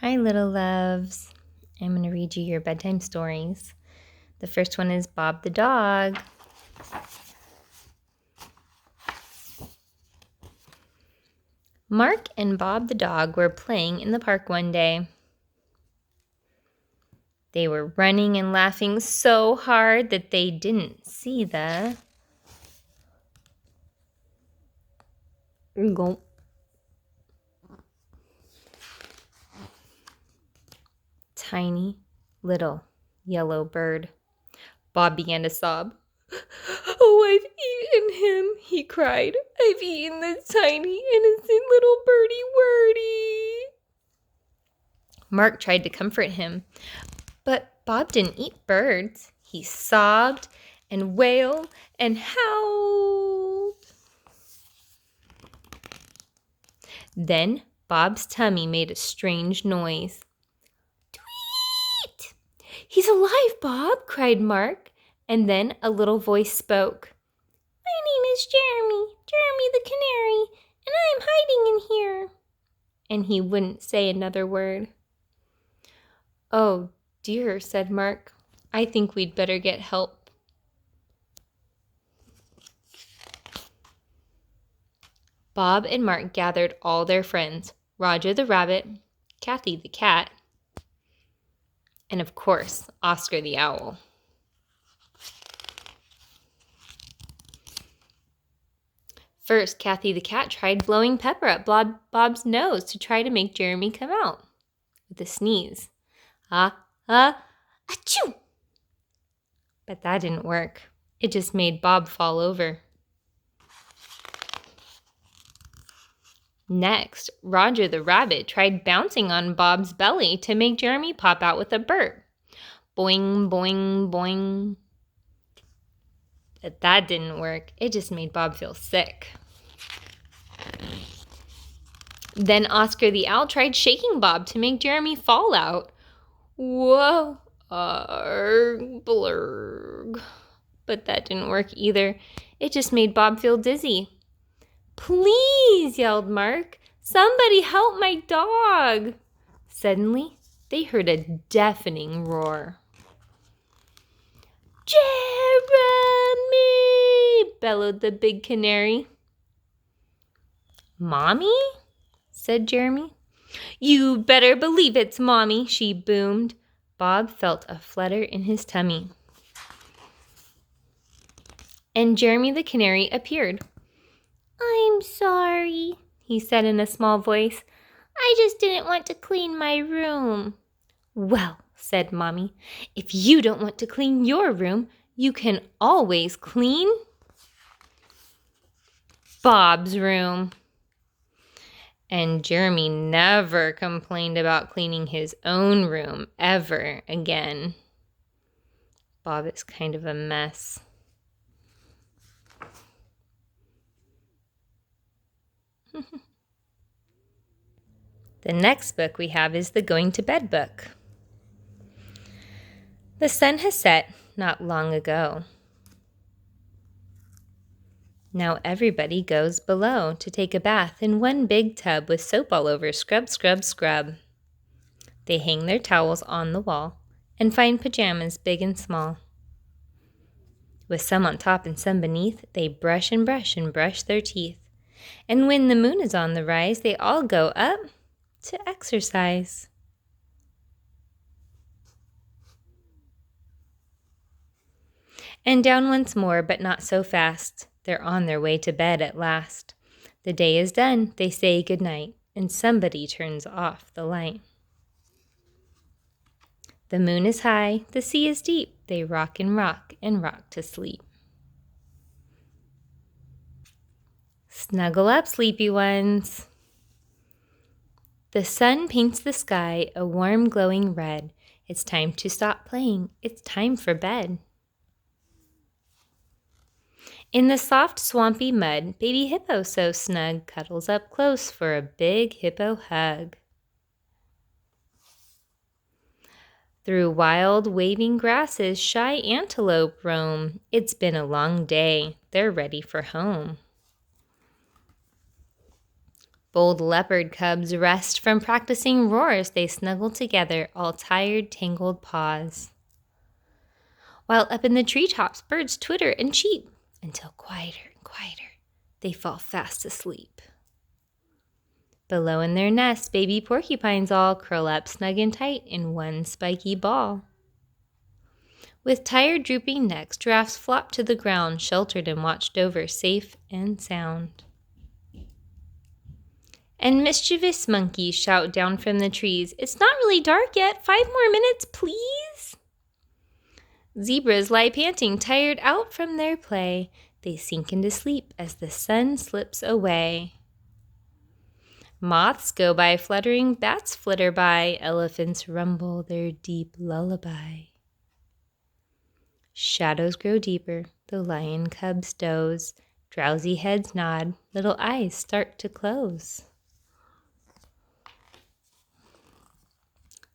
Hi, little loves. I'm going to read you your bedtime stories. The first one is Bob the Dog. Mark and Bob the dog were playing in the park one day. They were running and laughing so hard that they didn't see the tiny little yellow bird. Bob began to sob. "Oh, I've eaten him," he cried. "I've eaten the tiny, innocent little birdie wordy." Mark tried to comfort him, but Bob didn't eat birds. He sobbed and wailed and howled. Then Bob's tummy made a strange noise. "Tweet! He's alive, Bob!" cried Mark. And then a little voice spoke. "My name is Jeremy the Canary, and I'm hiding in here." And he wouldn't say another word. "Oh, dear," said Mark. "I think we'd better get help." Bob and Mark gathered all their friends, Roger the rabbit, Kathy the cat, and of course, Oscar the owl. First, Kathy the cat tried blowing pepper up Bob's nose to try to make Jeremy come out with a sneeze. Achoo! But that didn't work. It just made Bob fall over. Next, Roger the rabbit tried bouncing on Bob's belly to make Jeremy pop out with a burp. Boing, boing, boing. But that didn't work. It just made Bob feel sick. Then Oscar the owl tried shaking Bob to make Jeremy fall out. Whoa, blurg. But that didn't work either. It just made Bob feel dizzy. "Please," yelled Mark, "somebody help my dog." Suddenly, they heard a deafening roar. "Jeremy!" bellowed the big canary. "Mommy?" said Jeremy. "You better believe it's Mommy," she boomed. Bob felt a flutter in his tummy. And Jeremy the canary appeared. "I'm sorry," he said in a small voice. "I just didn't want to clean my room." "Well," said Mommy, "if you don't want to clean your room, you can always clean Bob's room." And Jeremy never complained about cleaning his own room ever again. Bob is kind of a mess. The next book we have is the Going to Bed book. The sun has set not long ago. Now everybody goes below to take a bath in one big tub with soap all over. Scrub, scrub, scrub. They hang their towels on the wall and find pajamas big and small. With some on top and some beneath, they brush and brush and brush their teeth. And when the moon is on the rise, they all go up to exercise. And down once more, but not so fast. They're on their way to bed at last. The day is done, they say goodnight, and somebody turns off the light. The moon is high, the sea is deep. They rock and rock to sleep. Snuggle up, sleepy ones. The sun paints the sky a warm glowing red. It's time to stop playing. It's time for bed. In the soft, swampy mud, baby hippo so snug cuddles up close for a big hippo hug. Through wild, waving grasses, shy antelope roam. It's been a long day. They're ready for home. Bold leopard cubs rest from practicing roars. They snuggle together, all tired, tangled paws. While up in the treetops, birds twitter and cheep until quieter and quieter, they fall fast asleep. Below in their nest, baby porcupines all curl up snug and tight in one spiky ball. With tired, drooping necks, giraffes flop to the ground, sheltered and watched over, safe and sound. And mischievous monkeys shout down from the trees, "It's not really dark yet. 5 more minutes, please." Zebras lie panting, tired out from their play. They sink into sleep as the sun slips away. Moths go by fluttering, bats flitter by, elephants rumble their deep lullaby. Shadows grow deeper, the lion cubs doze, drowsy heads nod, little eyes start to close.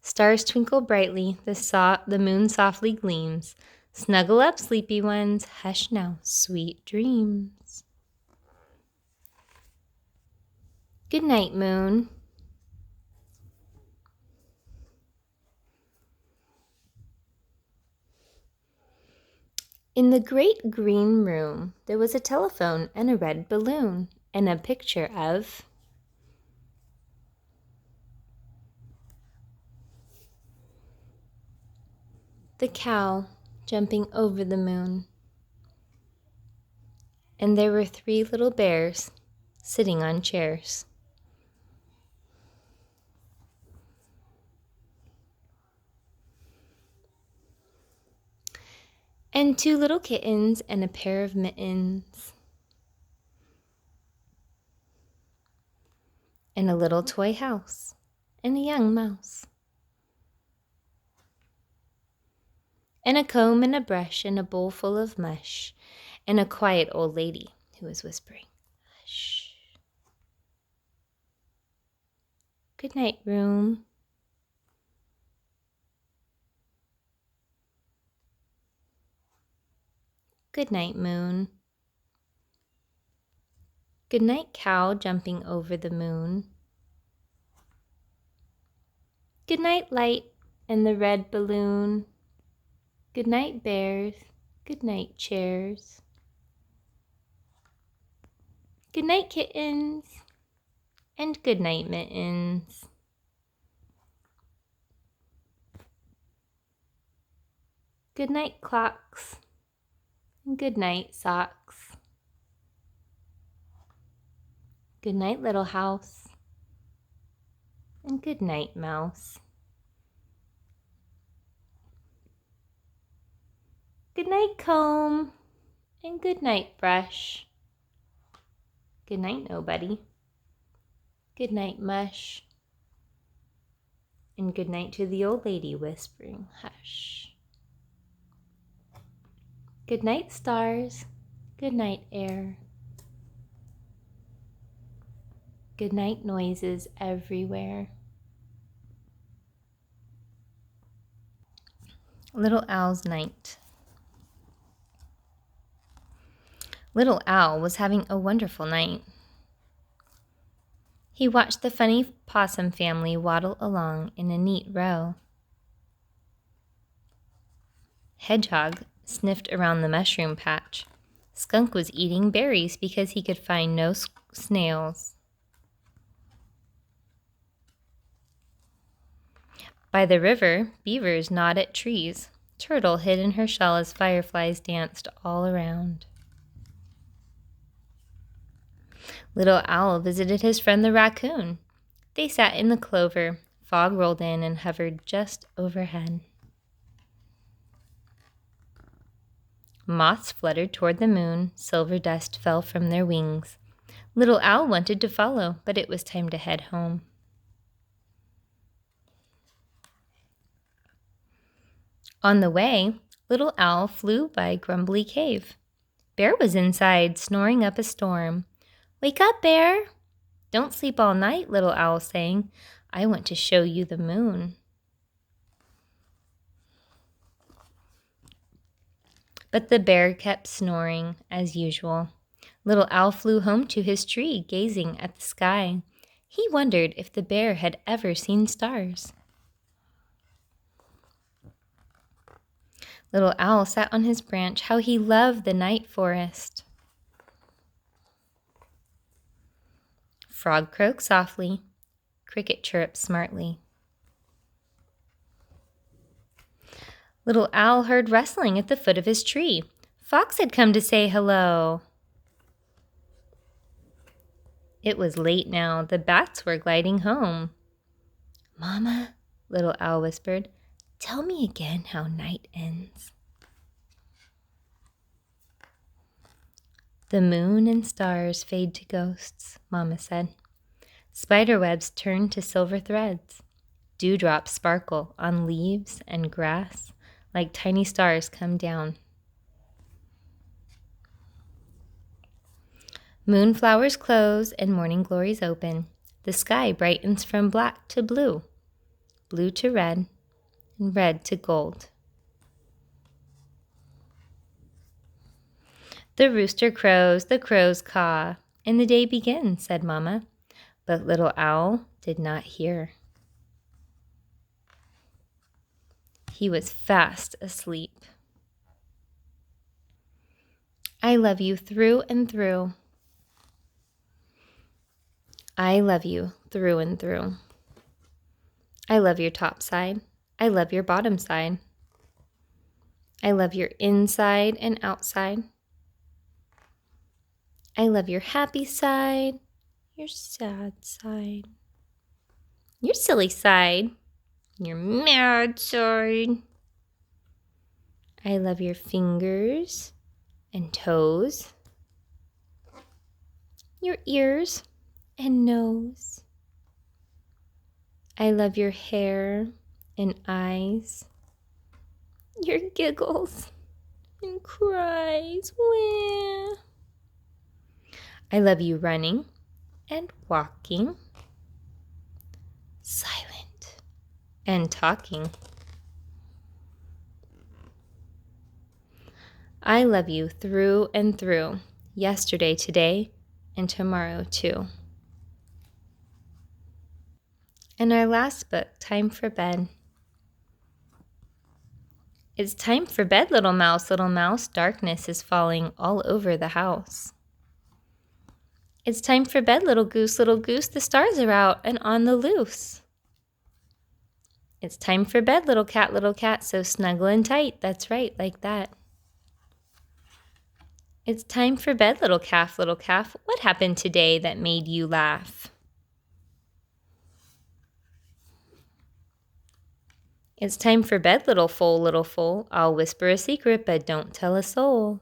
Stars twinkle brightly, the moon softly gleams. Snuggle up, sleepy ones, hush now, sweet dreams. Good night, moon. In the great green room, there was a telephone and a red balloon and a picture of the cow jumping over the moon. And there were 3 little bears sitting on chairs. And 2 little kittens and a pair of mittens. And a little toy house and a young mouse. And a comb and a brush and a bowl full of mush. And a quiet old lady who was whispering, "Hush." Good night, room. Good night, moon. Good night, cow jumping over the moon. Good night, light and the red balloon. Good night, bears. Good night, chairs. Good night, kittens. And good night, mittens. Good night, clocks. And good night, socks. Good night, little house. And good night, mouse. Good night, comb. And good night, brush. Good night, nobody. Good night, mush. And good night to the old lady whispering, "Hush." Good night, stars. Good night, air. Good night, noises everywhere. Little Owl's Night. Little Owl was having a wonderful night. He watched the funny possum family waddle along in a neat row. Hedgehog sniffed around the mushroom patch. Skunk was eating berries because he could find no snails. By the river, beavers gnawed at trees. Turtle hid in her shell as fireflies danced all around. Little Owl visited his friend the raccoon. They sat in the clover. Fog rolled in and hovered just overhead. Moths fluttered toward the moon. Silver dust fell from their wings. Little Owl wanted to follow, but it was time to head home. On the way, Little Owl flew by Grumbly Cave. Bear was inside, snoring up a storm. "Wake up, Bear." "Don't sleep all night," Little Owl sang. "I want to show you the moon." But the bear kept snoring, as usual. Little Owl flew home to his tree, gazing at the sky. He wondered if the bear had ever seen stars. Little Owl sat on his branch. How he loved the night forest. Frog croaked softly. Cricket chirruped smartly. Little Owl heard rustling at the foot of his tree. Fox had come to say hello. It was late now. The bats were gliding home. "Mama," Little Owl whispered, "tell me again how night ends." "The moon and stars fade to ghosts," Mama said. "Spiderwebs turn to silver threads. Dewdrops sparkle on leaves and grass like tiny stars come down. Moonflowers close and morning glories open. The sky brightens from black to blue, blue to red, and red to gold. The rooster crows, the crows caw, and the day begins," said Mama. But Little Owl did not hear. He was fast asleep. I love you through and through. I love you through and through. I love your top side. I love your bottom side. I love your inside and outside. I love your happy side, your sad side, your silly side, your mad side. I love your fingers and toes, your ears and nose. I love your hair and eyes, your giggles and cries. Wah. I love you running and walking, silent and talking. I love you through and through, yesterday, today, and tomorrow too. And our last book, Time for Bed. It's time for bed, little mouse, little mouse. Darkness is falling all over the house. It's time for bed, little goose, little goose. The stars are out and on the loose. It's time for bed, little cat, so snuggle and tight. That's right, like that. It's time for bed, little calf, what happened today that made you laugh? It's time for bed, little foal, I'll whisper a secret, but don't tell a soul.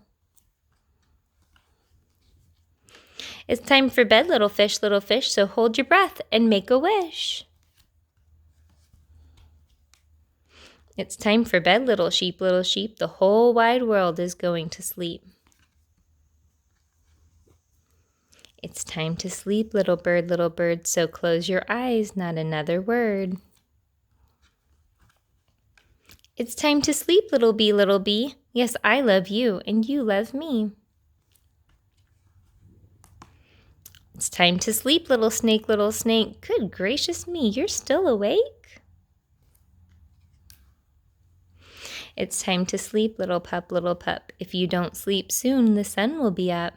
It's time for bed, little fish, so hold your breath and make a wish. It's time for bed, little sheep, the whole wide world is going to sleep. It's time to sleep, little bird, so close your eyes, not another word. It's time to sleep, little bee, yes, I love you and you love me. It's time to sleep, little snake, good gracious me, you're still awake? It's time to sleep, little pup, if you don't sleep soon, the sun will be up.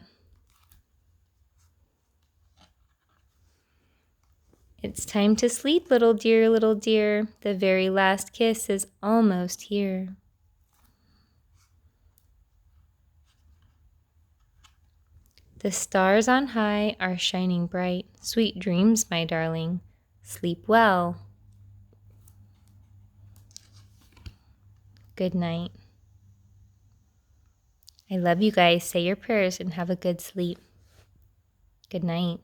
It's time to sleep, little dear, the very last kiss is almost here. The stars on high are shining bright. Sweet dreams, my darling. Sleep well. Good night. I love you guys. Say your prayers and have a good sleep. Good night.